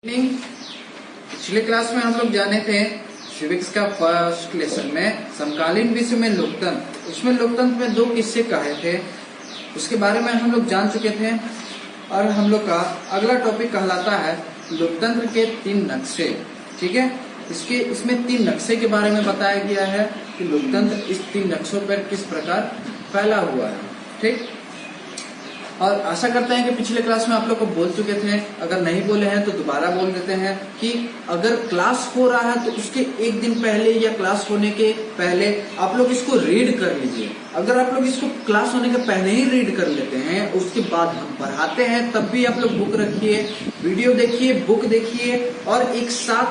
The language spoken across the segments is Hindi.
पिछले क्लास में हम लोग जाने थे सिविक्स का फर्स्ट लेसन में समकालीन विश्व में लोकतंत्र। उसमें लोकतंत्र में दो किस्से कहे थे, उसके बारे में हम लोग जान चुके थे। और हम लोग का अगला टॉपिक कहलाता है लोकतंत्र के 3 नक्शे। ठीक है, इसमें 3 नक्शे के बारे में बताया गया है कि लोकतंत्र इस 3 नक्शों पर किस प्रकार फैला हुआ है। ठीक, और आशा करते हैं कि पिछले क्लास में आप लोग को बोल चुके थे, अगर नहीं बोले हैं तो दोबारा बोल देते हैं कि अगर क्लास हो रहा है तो उसके एक दिन पहले या क्लास होने के पहले आप लोग इसको रीड कर लीजिए। अगर आप लोग इसको क्लास होने के पहले ही रीड कर लेते हैं, उसके बाद हम पढ़ाते हैं, तब भी आप लोग बुक रखिए, वीडियो देखिए, बुक देखिए और एक साथ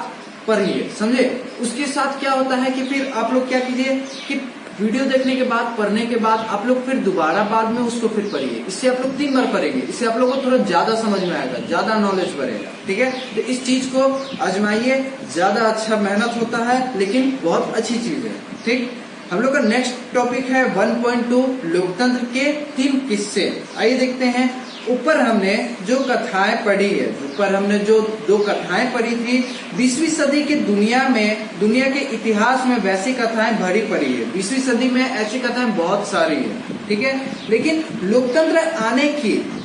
पढ़िए, समझे। उसके साथ क्या होता है कि फिर आप लोग क्या कीजिए कि वीडियो देखने के बाद, पढ़ने के बाद आप लोग फिर दोबारा बाद में उसको फिर पढ़िए। इससे आप लोग 3 बार पढ़ेंगे, इससे आप लोगों को थोड़ा ज्यादा समझ में आएगा, ज्यादा नॉलेज बढ़ेगा। ठीक है, तो इस चीज को आजमाइए, ज्यादा अच्छा मेहनत होता है लेकिन बहुत अच्छी चीज है। ठीक, हम लोग का नेक्स्ट टॉपिक है 1.2 लोकतंत्र के 3 किस्से। आइए देखते हैं। ऊपर हमने जो कथाएं पढ़ी है, ऊपर हमने जो 2 कथाएं पढ़ी थी, 20वीं सदी के दुनिया के इतिहास में वैसी कथाएं भरी पड़ी है। 20वीं सदी में ऐसी कथाएं बहुत सारी है। ठीक है, लेकिन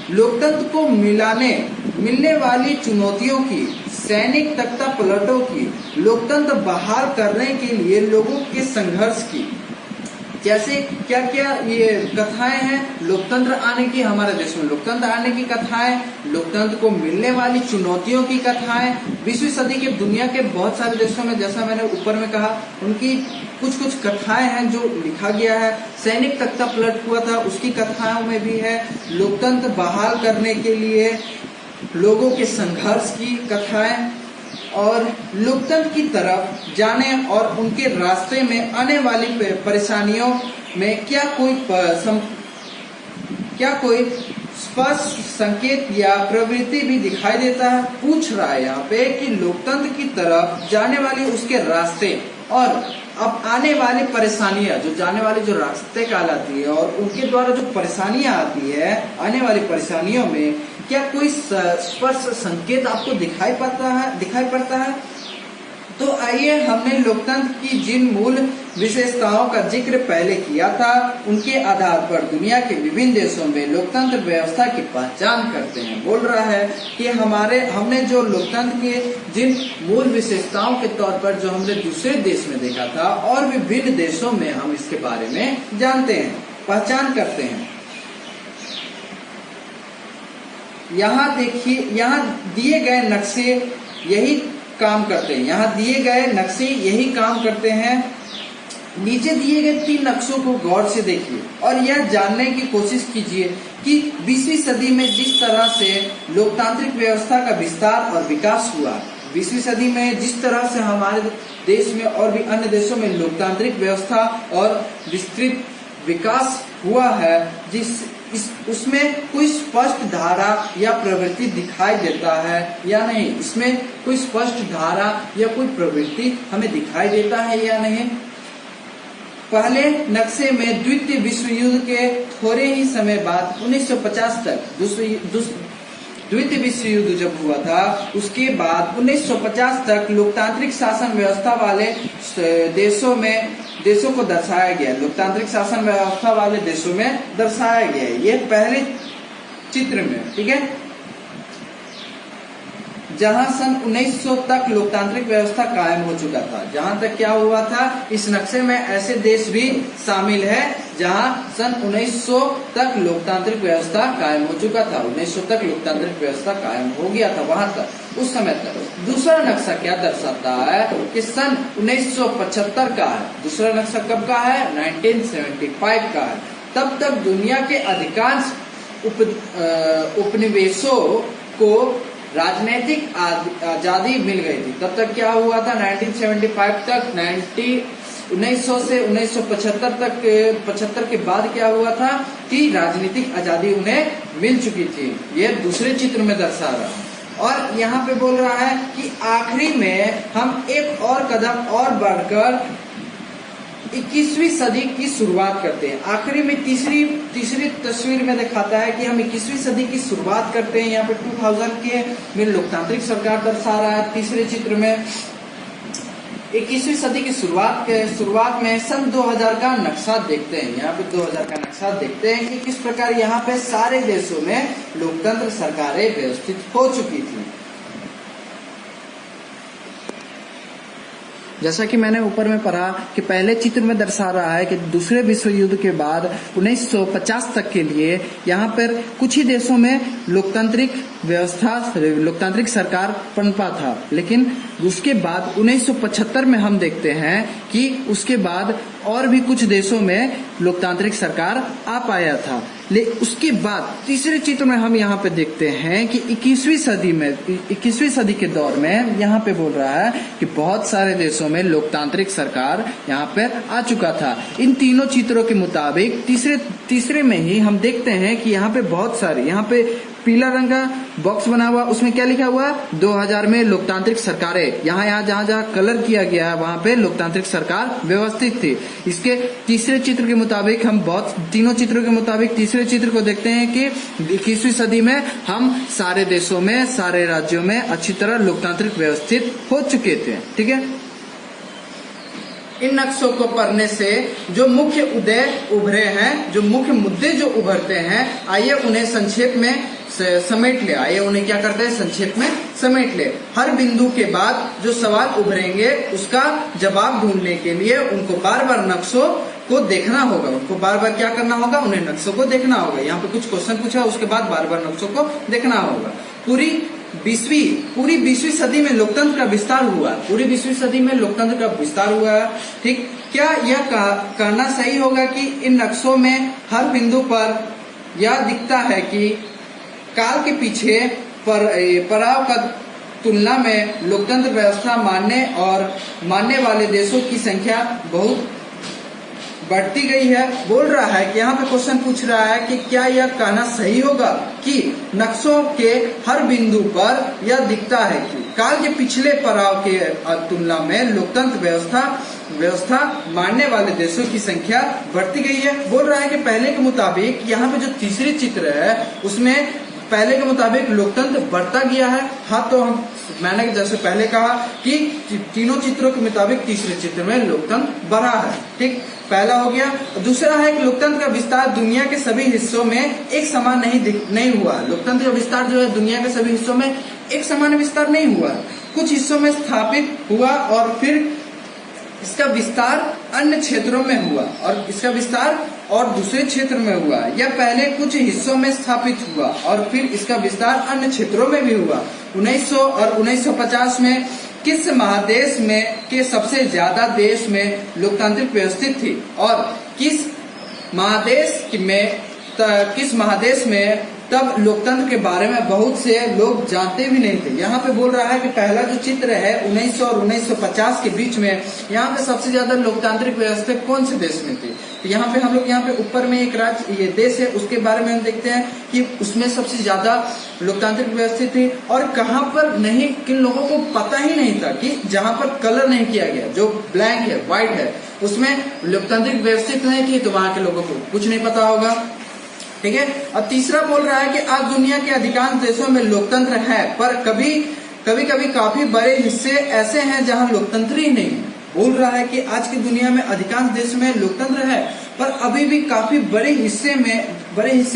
लोकतंत्र को मिलने वाली चुनौतियों की, सैनिक तख्ता पलटों की, लोकतंत्र बहाल करने के लिए लोगों के संघर्ष की, जैसे क्या क्या ये कथाएं हैं लोकतंत्र आने की, हमारे देश में लोकतंत्र आने की कथाएं, लोकतंत्र को मिलने वाली चुनौतियों की कथाएं। 20वीं सदी के दुनिया के बहुत सारे देशों में, जैसा मैंने ऊपर में कहा, उनकी कुछ कथाएं हैं जो लिखा गया है। सैनिक तख्ता पलट हुआ था, उसकी कथाओं में भी है। लोकतंत्र बहाल करने के लिए लोगों के संघर्ष की कथाएं, और लोकतंत्र की तरफ जाने और उनके रास्ते में आने वाली परेशानियों में क्या कोई स्पष्ट संकेत या प्रवृत्ति भी दिखाई देता है। पूछ रहा है यहाँ पे कि लोकतंत्र की तरफ जाने वाली उसके रास्ते और अब आने वाली परेशानियां, जो जाने वाली जो रास्ते कहलाती है और उनके द्वारा जो परेशानियां आती है, आने वाली परेशानियों में क्या कोई स्पष्ट संकेत आपको दिखाई पड़ता है। तो आइए, हमने लोकतंत्र की जिन मूल विशेषताओं का जिक्र पहले किया था, उनके आधार पर दुनिया के विभिन्न देशों में लोकतंत्र व्यवस्था की पहचान करते हैं। बोल रहा है कि हमने जो लोकतंत्र के जिन मूल विशेषताओं के तौर पर जो हमने दूसरे देश में देखा था, और विभिन्न देशों में हम इसके बारे में जानते हैं, पहचान करते हैं। यहाँ देखिए, यहाँ दिए गए नक्शे यही काम करते हैं। यहाँ दिए गए नक्शे यही काम करते हैं। नीचे दिए गए 3 नक्शों को गौर से देखिए और यह जानने की कोशिश कीजिए कि 20वीं सदी में जिस तरह से लोकतांत्रिक व्यवस्था का विस्तार और विकास हुआ, 20वीं सदी में जिस तरह से हमारे देश में और भी अन्य देशों में लोकतांत्रिक व्यवस्था और विस्तृत विकास हुआ है, उसमें कोई स्पष्ट धारा या प्रवृत्ति दिखाई देता है या नहीं। इसमें कोई स्पष्ट धारा या कोई प्रवृत्ति हमें दिखाई देता है या नहीं। पहले नक्शे में द्वितीय विश्व युद्ध के थोड़े ही समय बाद 1950 तक, द्वितीय विश्व युद्ध जब हुआ था, उसके बाद 1950 तक लोकतांत्रिक शासन व्यवस्था वाले देशों को दर्शाया गया। लोकतांत्रिक शासन व्यवस्था वाले देशों में दर्शाया गया है ये पहले चित्र में। ठीक है, जहां सन 1900 तक लोकतांत्रिक व्यवस्था कायम हो चुका था। जहां तक क्या हुआ था, इस नक्शे में ऐसे देश भी शामिल है जहां सन 1900 तक लोकतांत्रिक व्यवस्था कायम हो चुका था। 1900 तक लोकतांत्रिक व्यवस्था कायम हो गया था वहां तक, उस समय तक। दूसरा नक्शा क्या दर्शाता है कि सन 1975 का है। दूसरा नक्शा कब का है? 1975 का है। तब तक दुनिया के अधिकांश उपनिवेशों को राजनीतिक आजादी मिल गई थी। तब तक क्या हुआ था? 1975 तक, 1900 से 1975 के बाद क्या हुआ था कि राजनीतिक आजादी उन्हें मिल चुकी थी। यह दूसरे चित्र में दर्शा रहा है। और यहाँ पे बोल रहा है कि आखिरी में हम एक और कदम और बढ़कर 21वीं सदी की शुरुआत करते हैं। आखिरी में तीसरी तस्वीर में दिखाता है कि हम 21वीं सदी की शुरुआत करते हैं। यहाँ पे 2000 के में लोकतांत्रिक सरकार दर्शा रहा है। तीसरे चित्र में 21वीं सदी की शुरुआत में सन 2000 का नक्शा देखते हैं। यहाँ पे 2000 का नक्शा देखते हैं कि किस प्रकार यहाँ पे सारे देशों में लोकतंत्र सरकारें व्यवस्थित हो चुकी थी। जैसा कि मैंने ऊपर में पढ़ा कि पहले चित्र में दर्शा रहा है कि दूसरे विश्व युद्ध के बाद 1950 तक के लिए यहाँ पर कुछ ही देशों में लोकतांत्रिक सरकार पनपा था, लेकिन उसके बाद 1975 में हम देखते हैं कि उसके बाद और भी कुछ देशों में लोकतांत्रिक सरकार आ पाया था। उसके बाद तीसरे चित्र में हम यहाँ पे देखते हैं कि 21वीं सदी के दौर में यहाँ पे बोल रहा है कि बहुत सारे देशों में लोकतांत्रिक सरकार यहाँ पे आ चुका था। इन तीनों चित्रों के मुताबिक तीसरे में ही हम देखते हैं कि यहाँ पे बहुत सारे, यहाँ पे पीला रंग का बॉक्स बना हुआ, उसमें क्या लिखा हुआ, 2000 में लोकतांत्रिक सरकारें। यहाँ जहाँ कलर किया गया है वहाँ पे लोकतांत्रिक सरकार व्यवस्थित थी। इसके तीसरे चित्र के मुताबिक हम तीनों चित्रों के मुताबिक तीसरे चित्र को देखते हैं कि 21वीं सदी में हम सारे देशों में, सारे राज्यों में अच्छी तरह लोकतांत्रिक व्यवस्थित हो चुके थे। ठीक है, इन नक्शों को पढ़ने से जो मुख्य उभरे हैं, जो मुख्य मुद्दे जो उभरते हैं, आइए उन्हें संक्षेप में समेट ले। आइए उन्हें क्या करते हैं, संक्षेप में समेट ले। हर बिंदु के बाद जो सवाल उभरेंगे उसका जवाब ढूंढने के लिए उनको बार बार नक्शों को देखना होगा। उनको बार बार क्या करना होगा, उन्हें नक्शों को देखना होगा। यहाँ पे कुछ क्वेश्चन पूछा, उसके बाद बार बार नक्शों को देखना होगा। पूरी 20वीं सदी में लोकतंत्र का विस्तार हुआ। पूरी 20वीं सदी में लोकतंत्र का विस्तार हुआ। ठीक, क्या यह कहना सही होगा कि इन नक्शों में हर बिंदु पर यह दिखता है कि काल के पीछे पड़ाव का तुलना में लोकतंत्र व्यवस्था मानने वाले देशों की संख्या बहुत बढ़ती गई है। बोल रहा है कि यहाँ पे क्वेश्चन पूछ रहा है कि क्या यह कहना सही होगा कि नक्शों के हर बिंदु पर यह दिखता है कि काल के पिछले पड़ाव के तुलना में लोकतंत्र व्यवस्था मानने वाले देशों की संख्या बढ़ती गई है। बोल रहा है कि पहले के मुताबिक यहाँ पे जो तीसरी चित्र है उसमें पहले के मुताबिक लोकतंत्र बढ़ता गया है। हाँ, तो मैंने जैसे पहले कहा कि तीनों चित्रों के मुताबिक तीसरे चित्र में लोकतंत्र बढ़ा है। ठीक, पहला हो गया। दूसरा है कि लोकतंत्र का विस्तार दुनिया के सभी हिस्सों में एक समान नहीं हुआ। लोकतंत्र का विस्तार जो है दुनिया के सभी हिस्सों में एक समान विस्तार नहीं हुआ। कुछ हिस्सों में स्थापित हुआ और फिर इसका विस्तार अन्य क्षेत्रों में हुआ और इसका विस्तार और दूसरे क्षेत्र में हुआ। यह पहले कुछ हिस्सों में स्थापित हुआ और फिर इसका विस्तार अन्य क्षेत्रों में भी हुआ। 1900 और 1950 में किस महादेश में के सबसे ज्यादा देश में लोकतांत्रिक व्यवस्थित थी और किस महादेश में तब लोकतंत्र के बारे में बहुत से लोग जानते भी नहीं थे। यहाँ पे बोल रहा है कि पहला जो चित्र है 1900 और 1950 के बीच में, यहाँ पे सबसे ज्यादा लोकतांत्रिक व्यवस्था कौन से देश में थी। तो यहाँ पे हम लोग यहाँ पे ऊपर में एक राज्य, ये देश है, उसके बारे में हम देखते हैं कि उसमें सबसे ज्यादा लोकतांत्रिक व्यवस्था थी और कहाँ पर नहीं, किन लोगों को पता ही नहीं था कि जहाँ पर कलर नहीं किया गया, जो ब्लैंक है, व्हाइट है, उसमें लोकतांत्रिक व्यवस्थित नहीं थी, तो वहाँ के लोगों को कुछ नहीं पता होगा। ठीक है। और तीसरा बोल रहा है कि आज दुनिया के अधिकांश देशों में लोकतंत्र है, पर कभी काफी बड़े हिस्से ऐसे हैं जहां लोकतंत्र ही नहीं है। बोल रहा है कि आज की दुनिया में अधिकांश देश में लोकतंत्र है, पर अभी भी काफी बड़े हिस्से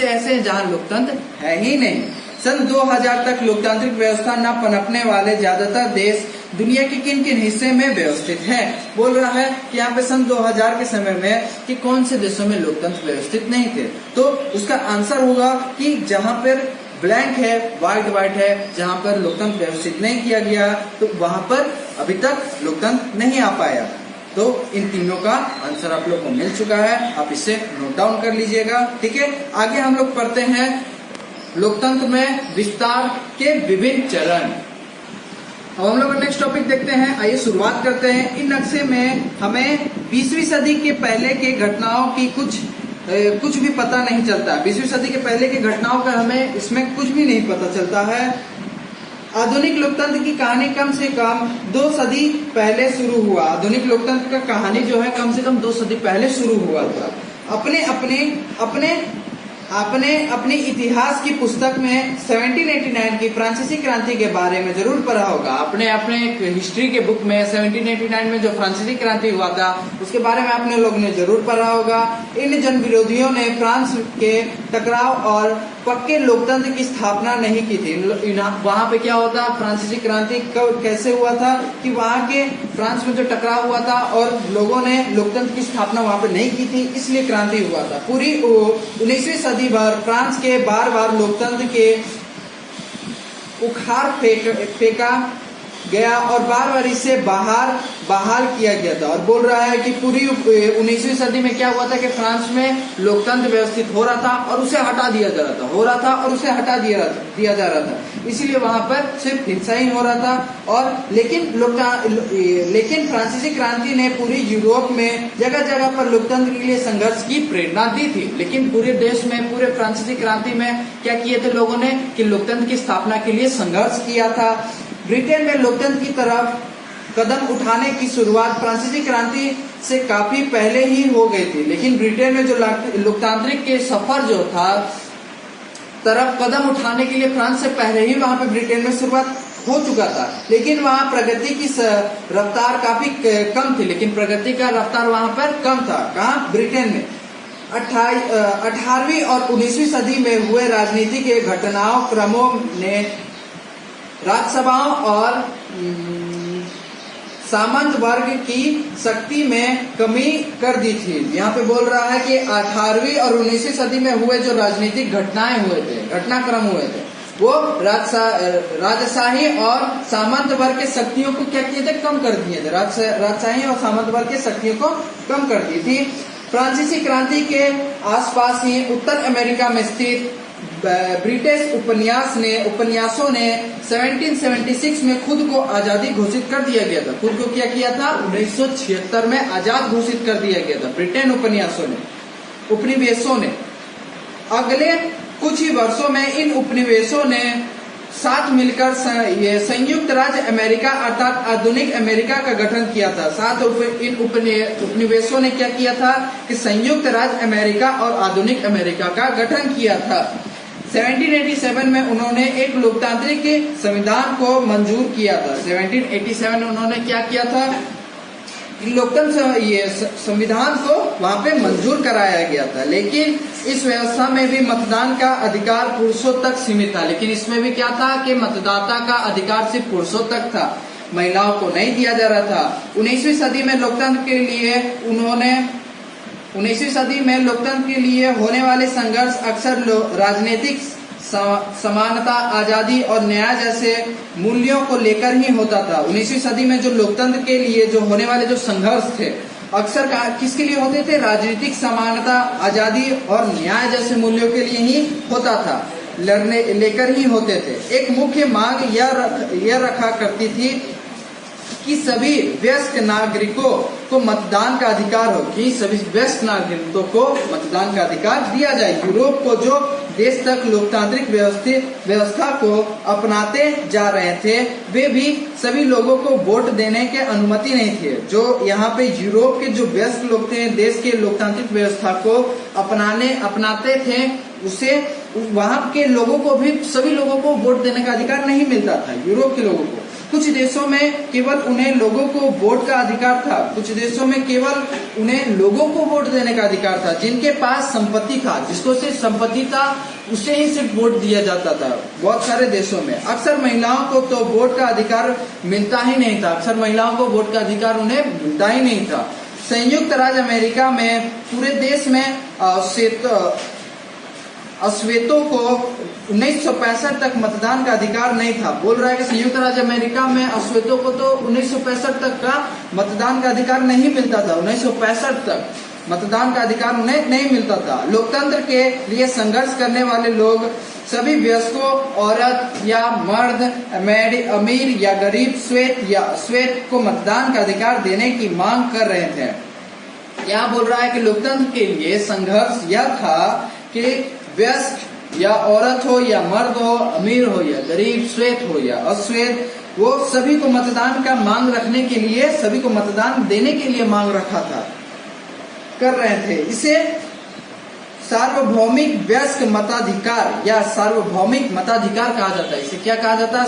ऐसे हैं जहां लोकतंत्र है ही नहीं। सन 2000 तक लोकतांत्रिक व्यवस्था न पनपने वाले ज्यादातर देश दुनिया के किन किन हिस्से में व्यवस्थित हैं। बोल रहा है कि यहाँ पे सन 2000 के समय में कि कौन से देशों में लोकतंत्र व्यवस्थित नहीं थे, तो उसका आंसर होगा कि जहाँ पर ब्लैंक है, व्हाइट है, जहाँ पर लोकतंत्र व्यवस्थित नहीं किया गया, तो वहां पर अभी तक लोकतंत्र नहीं आ पाया। तो इन तीनों का आंसर आप लोग को मिल चुका है, आप इसे नोट डाउन कर लीजिएगा। ठीक है, आगे हम लोग पढ़ते हैं लोकतंत्र में विस्तार के विभिन्न चरण। अब हम लोग नेक्स्ट टॉपिक देखते हैं। आइए शुरुआत करते हैं। इन नक्शे में हमें 20वीं सदी के पहले के घटनाओं की कुछ भी पता नहीं चलता है। 20वीं सदी के पहले की घटनाओं का हमें इसमें कुछ भी नहीं पता चलता है। आधुनिक लोकतंत्र की कहानी कम से कम 2 सदी पहले शुरू हुआ। आधुनिक लोकतंत्र का कहानी जो है कम से कम 2 सदी पहले शुरू हुआ था। अपने इतिहास की पुस्तक में 1789 की फ्रांसीसी क्रांति के बारे में जरूर पढ़ा होगा। अपने हिस्ट्री के बुक में 1789 में जो फ्रांसीसी क्रांति हुआ था उसके बारे में आपने लोगों ने जरूर पढ़ा होगा। इन जन विरोधियों ने फ्रांस के टकराव और पक्के लोकतंत्र की स्थापना नहीं की थी। वहां पे क्या होता, फ्रांसीसी क्रांति कैसे हुआ था कि वहां के फ्रांस में जो टकराव हुआ था और लोगों ने लोकतंत्र की स्थापना वहां पे नहीं की थी, इसलिए क्रांति हुआ था। पूरी 19वीं सदी भर फ्रांस के बार लोकतंत्र के उखाड़ फेंका गया और बार इसे बहाल किया गया था। और बोल रहा है कि पूरी 19वीं सदी में क्या हुआ था कि फ्रांस में लोकतंत्र व्यवस्थित हो रहा था और उसे हटा दिया जा रहा था, इसीलिए वहां पर सिर्फ हिंसा ही हो रहा था। और लेकिन फ्रांसीसी क्रांति ने पूरी यूरोप में जगह जगह पर लोकतंत्र के लिए संघर्ष की प्रेरणा दी थी। लेकिन पूरे देश में, पूरे फ्रांसीसी क्रांति में क्या किए थे लोगों ने कि लोकतंत्र की स्थापना के लिए संघर्ष किया था। ब्रिटेन में लोकतंत्र की तरफ कदम उठाने की शुरुआत फ्रांसीसी क्रांति से काफी पहले ही हो गई थी। लेकिन ब्रिटेन में जो लोकतांत्रिक के सफर जो था तरफ कदम उठाने के लिए फ्रांस से पहले ही वहां पे ब्रिटेन में शुरुआत हो चुका था। लेकिन वहां प्रगति की रफ्तार काफी कम थी। लेकिन प्रगति का रफ्तार वहां पर कम था। कहाँ? ब्रिटेन में। 18वीं और 19वीं सदी में हुए राजनीति के घटनाओं क्रमों ने राज्यसभाओं और सामंत वर्ग की शक्ति में कमी कर दी थी। यहाँ पे बोल रहा है कि 18वीं और 19वीं सदी में हुए जो राजनीतिक घटनाक्रम हुए थे वो राजशाही और सामंत वर्ग के शक्तियों को क्या किए थे? कम कर दिए थे। राजशाही और सामंत वर्ग के शक्तियों को कम कर दी थी। फ्रांसीसी क्रांति के आसपास ही उत्तर अमेरिका में स्थित ब्रिटिश उपन्यासों ने 1776 में खुद को आजादी घोषित कर दिया गया था। खुद को क्या किया था? 1976 में आजाद घोषित कर दिया गया था ब्रिटेन उपनिवेशों ने। अगले कुछ ही वर्षों में इन उपनिवेशों ने साथ मिलकर संयुक्त राज्य अमेरिका अर्थात आधुनिक अमेरिका का गठन किया था। साथ इन उपनिवेशों ने क्या किया था कि संयुक्त राज्य अमेरिका और आधुनिक अमेरिका का गठन किया था। 1787 में उन्होंने एक लोकतांत्रिक संविधान को मंजूर किया था। 1787 में उन्होंने क्या किया था? लोकतंत्र संविधान को वहां पे मंजूर कराया गया था। लेकिन इस व्यवस्था में भी मतदान का अधिकार पुरुषों तक सीमित था। लेकिन इसमें भी क्या था कि मतदाता का अधिकार सिर्फ पुरुषों तक था, महिलाओं को नहीं दिया जा रहा था। 19वीं सदी में लोकतंत्र के लिए होने वाले संघर्ष अक्सर राजनीतिक समानता, आजादी और न्याय जैसे मूल्यों को लेकर ही होता था। 19वीं सदी में जो लोकतंत्र के लिए जो होने वाले जो संघर्ष थे अक्सर किसके लिए होते थे? राजनीतिक समानता, आजादी और न्याय जैसे मूल्यों के लिए ही होता था, लेकर ही होते थे। एक मुख्य मांग यह रखा करती थी कि सभी वयस्क नागरिकों को मतदान का अधिकार हो, कि सभी वयस्क नागरिकों को मतदान का अधिकार दिया जाए। यूरोप को जो देश तक लोकतांत्रिक व्यवस्था को अपनाते जा रहे थे वे भी सभी लोगों को वोट देने के अनुमति नहीं थे। जो यहाँ पे यूरोप के जो वयस्क लोग थे, देश के लोकतांत्रिक व्यवस्था को अपनाते थे, उसे वहां के लोगों को भी सभी लोगों को वोट देने का अधिकार नहीं मिलता था। यूरोप के लोगों को कुछ देशों में केवल उन्हें लोगों को वोट का अधिकार था। कुछ देशों में केवल उन्हें लोगों को वोट देने का अधिकार था। जिनके पास संपत्ति था, जिसको सिर्फ संपत्ति था, उसे ही सिर्फ वोट दिया जाता था। बहुत सारे देशों में अक्सर महिलाओं को तो वोट का अधिकार मिलता ही नहीं था। अक्सर महिलाओं को वोट का अधिकार उन्हें मिलता ही नहीं था। संयुक्त राज्य अमेरिका में पूरे देश में अश्वेतों को 1965 तक मतदान का अधिकार नहीं था। बोल रहा है कि संयुक्त राज्य अमेरिका में अश्वेतों को तो 1965 तक का मतदान का अधिकार नहीं मिलता था। 1965 तक मतदान का अधिकार उन्हें नहीं मिलता था। लोकतंत्र के लिए संघर्ष करने वाले लोग सभी वयस्कों, औरत या मर्द, अमीर या गरीब, श्वेत को मतदान का अधिकार देने की मांग कर रहे थे। यहाँ बोल रहा है कि लोकतंत्र के लिए संघर्ष यह था कि वयस्क या औरत हो या मर्द हो, अमीर हो या गरीब, श्वेत हो या अश्वेत, वो सभी को मतदान का मांग रखने के लिए, सभी को मतदान देने के लिए मांग रखा था, कर रहे थे। इसे सार्वभौमिक वयस्क मताधिकार या सार्वभौमिक मताधिकार कहा जाता है। इसे क्या कहा जाता है?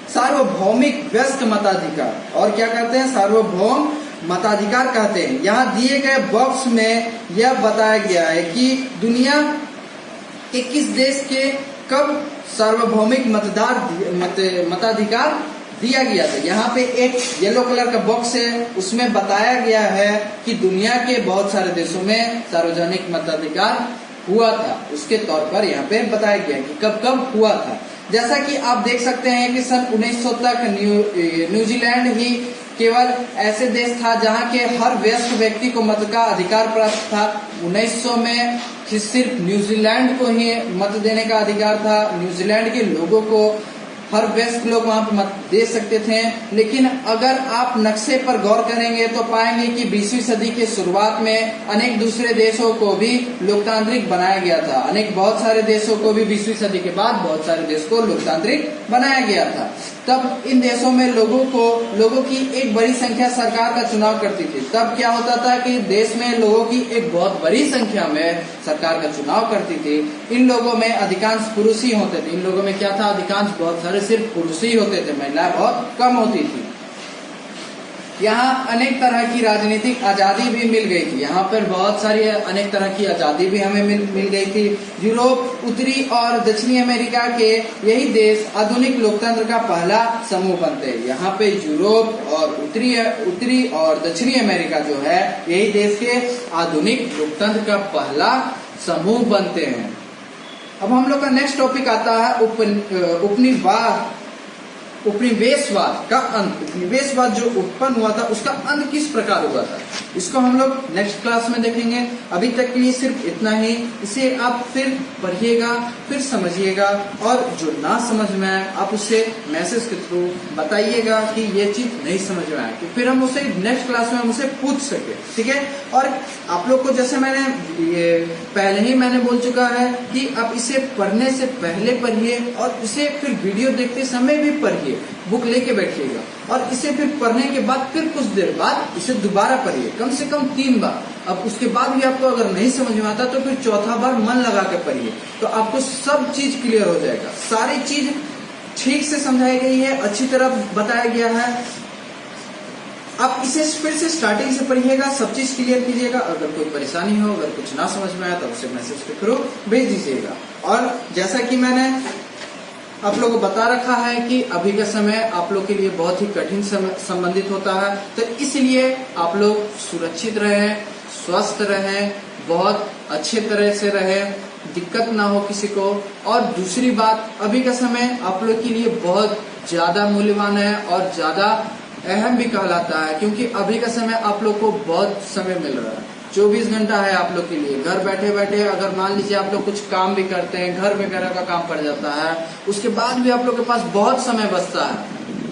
सार्वभौमिक वयस्क मताधिकार, और क्या कहते हैं? सार्वभौम मताधिकार कहते हैं। यहाँ दिए गए बॉक्स में यह बताया गया है कि दुनिया के किस देश के कब सार्वभौमिक मताधिकार दिया गया था। यहाँ पे एक येलो कलर का बॉक्स है, उसमें बताया गया है कि दुनिया के बहुत सारे देशों में सार्वजनिक मताधिकार हुआ था। उसके तौर पर यहाँ पे बताया गया कि कब कब हुआ था। जैसा कि आप देख सकते हैं कि सन 1900 तक न्यूजीलैंड ही केवल ऐसे देश था जहाँ के हर वयस्क व्यक्ति को मत का अधिकार प्राप्त था। 1900 में सिर्फ न्यूजीलैंड को ही मत देने का अधिकार था। न्यूजीलैंड के लोगों को, हर वयस्क लोग वहां पर मत दे सकते थे। लेकिन अगर आप नक्शे पर गौर करेंगे तो पाएंगे कि 20वीं सदी के शुरुआत में अनेक दूसरे देशों को भी लोकतांत्रिक बनाया गया था। बहुत सारे देशों को भी 20वीं सदी के बाद बहुत सारे देश को लोकतांत्रिक बनाया गया था। तब इन देशों में लोगों की एक बड़ी संख्या सरकार का चुनाव करती थी। तब क्या होता था कि देश में लोगों की एक बहुत बड़ी संख्या में सरकार का चुनाव करती थी। इन लोगों में अधिकांश पुरुष ही होते थे। इन लोगों में क्या था? अधिकांश बहुत सारे सिर्फ पुरुष ही होते थे, महिलाएं बहुत कम होती थी। यहाँ अनेक तरह की राजनीतिक आजादी भी मिल गई थी। यहाँ पर बहुत सारी अनेक तरह की आजादी भी हमें मिल गई थी। यूरोप, उत्तरी और दक्षिणी अमेरिका के यही देश आधुनिक लोकतंत्र का पहला समूह बनते हैं। यहाँ पे यूरोप और उत्तरी और दक्षिणी अमेरिका जो है, यही देश के आधुनिक लोकतंत्र का पहला समूह बनते हैं। अब हम लोग का नेक्स्ट टॉपिक आता है उपनिवेशवाद का अंत। उपनिवेशवाद जो उत्पन्न हुआ था उसका अंत किस प्रकार हुआ था, इसको हम लोग नेक्स्ट क्लास में देखेंगे। अभी तक के लिए सिर्फ इतना ही। इसे आप फिर पढ़िएगा, फिर समझिएगा, और जो ना समझ में आए आप उसे मैसेज के थ्रू बताइएगा कि ये चीज नहीं समझ में आए, कि फिर हम उसे नेक्स्ट क्लास में हम उसे पूछ सके। ठीक है। और आप लोग को जैसे पहले ही मैंने बोल चुका है कि आप इसे पढ़ने से पहले पढ़िए और इसे फिर वीडियो देखते समय भी पढ़िए। बुक लेके बैठिएगा और इसे फिर पढ़ने के बाद फिर कुछ देर बाद इसे दोबारा पढ़िए, कम से कम 3 बार। अब उसके बाद भी आपको अगर नहीं समझ में आता तो फिर चौथा बार मन लगा के पढ़िए, तो आपको सब चीज क्लियर हो जाएगा। सारी चीज ठीक से समझाई गई है, अच्छी तरह बताया गया है। आप इसे फिर से स्टार्टिंग से पढ़िएगा, सब चीज क्लियर कीजिएगा। अगर कोई परेशानी हो, अगर कुछ ना समझ में आया तो उसे मैसेज के थ्रू भेज दीजिएगा। और जैसा कि मैंने आप लोगों को बता रखा है कि अभी का समय आप लोग के लिए बहुत ही कठिन संबंधित होता है, तो इसलिए आप लोग सुरक्षित रहें, स्वस्थ रहें, बहुत अच्छे तरह से रहें, दिक्कत ना हो किसी को। और दूसरी बात, अभी का समय आप लोग के लिए बहुत ज्यादा मूल्यवान है और ज्यादा अहम भी कहलाता है, क्योंकि अभी का समय आप लोग को बहुत समय मिल रहा है। 24 घंटा है आप लोग के लिए। घर बैठे बैठे अगर मान लीजिए आप लोग कुछ काम भी करते हैं, घर वगैरह का काम पड़ जाता है, उसके बाद भी आप लोग के पास बहुत समय बचता है।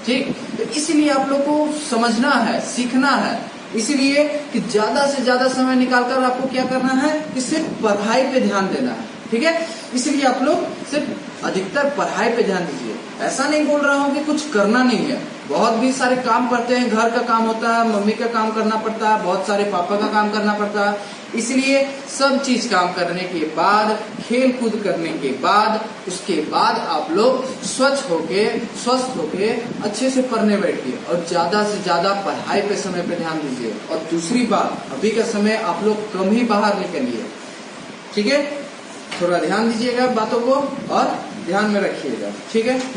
ठीक, तो इसलिए आप लोग को समझना है, सीखना है, इसलिए कि ज्यादा से ज्यादा समय निकालकर आपको क्या करना है कि सिर्फ पढ़ाई पे ध्यान देना है। ठीक है, इसलिए आप लोग सिर्फ अधिकतर पढ़ाई पे ध्यान दीजिए। ऐसा नहीं बोल रहा हूँ कि कुछ करना नहीं है, बहुत भी सारे काम करते हैं, घर का काम होता है, मम्मी का काम करना पड़ता है, बहुत सारे पापा का काम करना पड़ता है। इसलिए सब चीज काम करने के बाद, खेल कूद करने के बाद, उसके बाद आप लोग स्वस्थ होके अच्छे से पढ़ने बैठिए और ज्यादा से ज्यादा पढ़ाई पे समय पे ध्यान दीजिए। और दूसरी बात, अभी का समय आप लोग कम ही बाहर निकलिए। ठीक है, थोड़ा ध्यान दीजिएगा बातों को और ध्यान में रखिएगा। ठीक है।